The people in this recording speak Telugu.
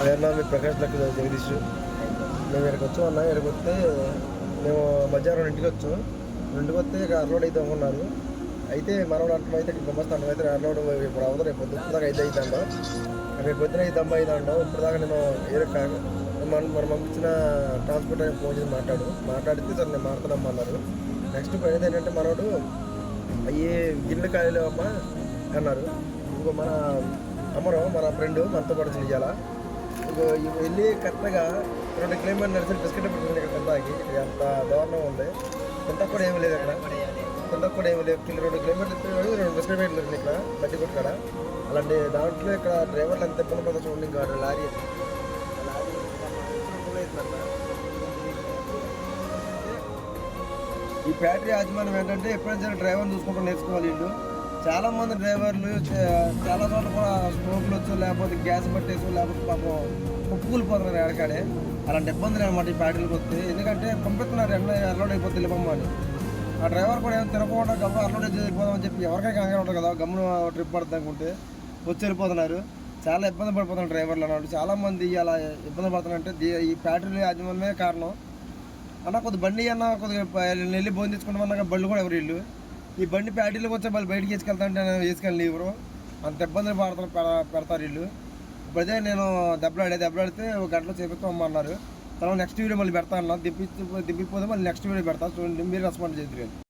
అదన్నా మీ ప్రకాష్ లక్ జగదీష్. మేము ఇక్కడికి వచ్చాం అన్న. ఇక్కడికి వస్తే మేము మధ్యాహ్నం ఇంటికి వచ్చాం. ఇంటికి వస్తే ఇక అన్లోడ్ అయితే అనుకున్నారు. అయితే మనోడు అంటాం అయితే ఇక్కడ గుమ్మస్తాను అయితే అన్లోడ్ ఇప్పుడు అవ్వదు. రేపు పొద్దున దాకా అయితే అవుతాండ. రేపు పొద్దున అయితే అమ్మ అవుతాండ. ఇప్పుడు దాకా నేను మనం పంపించిన ట్రాన్స్పోర్ట్ అని ఫోన్ చేసి మాట్లాడితే సార్ నేను మాట్లాడమన్నారు. నెక్స్ట్ పని ఏంటంటే మనోడు అయ్యే గిన్నె కాయలు అమ్మ అన్నారు. ఇంకో మన ఫ్రెండ్ మనతో పాటు చెయ్యాలా. ఇంకో వెళ్ళి కరెక్ట్గా 2 కిలోమీటర్లు నడిచి బిస్కెట్ పెట్టుకుంది. ఇక్కడ తింటాకి అంత దారుణం ఉంది. తింటకు కూడా ఏమీ లేదు అక్కడ. తింటకు కూడా ఏమీ లేదు. 2 కిలోమీటర్లు 2 బిస్కెట్ పెట్టుకుంది ఇక్కడ బట్టి కొట్టుకాడ. అలాంటి దాంట్లో ఇక్కడ డ్రైవర్లు ఎంత ఇబ్బంది పడుతుంది చూడండి. ఇంకా లారీ ఈ ఫ్యాక్టరీ యాజమాన్యం ఏంటంటే ఎప్పుడైనా సరే డ్రైవర్ని చూసుకుంటూ నేర్చుకోవాలి. వీళ్ళు చాలామంది డ్రైవర్లు చాలా చోట్ల కూడా స్ట్రోక్లు వచ్చు, లేకపోతే గ్యాస్ పట్టేసు, లేకపోతే పాపం కుప్పకూలిపోతున్నారు ఎడకాడే. అలాంటి ఇబ్బందులు అనమాట ఈ ఫ్యాక్టరీకి వస్తే. ఎందుకంటే పంపిస్తున్నారు అన్లోడ్ అయిపోతే వెళ్ళిపోమ్మ అని. ఆ డ్రైవర్ కూడా ఏం తినకుండా గమ్మున అన్లోడ్ చేసి వెళ్ళిపోదామని చెప్పి ఎవరికైనా కంగారు ఉంటుంది కదా, గమ్మున ట్రిప్ పడుతుంది అనుకుంటే వచ్చి వెళ్ళిపోతున్నారు. చాలా ఇబ్బంది పడిపోతున్నారు డ్రైవర్లు అన్నట్టు. చాలామంది అలా ఇబ్బంది పడుతున్నారంటే ఈ ఫ్యాక్టరీ యాజమాన్యమే కారణం. అన్న కొద్ది బండి అన్న కొద్దిగా వెళ్ళి భోజనం తెచ్చుకుంటామన్నా బళ్ళు కూడా ఎవరు వీళ్ళు. ఈ బండి ప్యాటీలోకి వచ్చే వాళ్ళు బయటికి వేసుకెళ్తాంటే వేసుకెళ్ళి ఎవరు అంత ఇబ్బందులు పెడతారు వీళ్ళు. ఇప్పుడైతే నేను దెబ్బలాడితే 1 గంటలో చేపిస్తామన్నారు. తర్వాత నెక్స్ట్ వీడియో మళ్ళీ పెడతా అన్న. దింపిపోతే మళ్ళీ నెక్స్ట్ వీడియో పెడతా. చూడండి, మీరు రెస్పాండ్ చేద్దరు.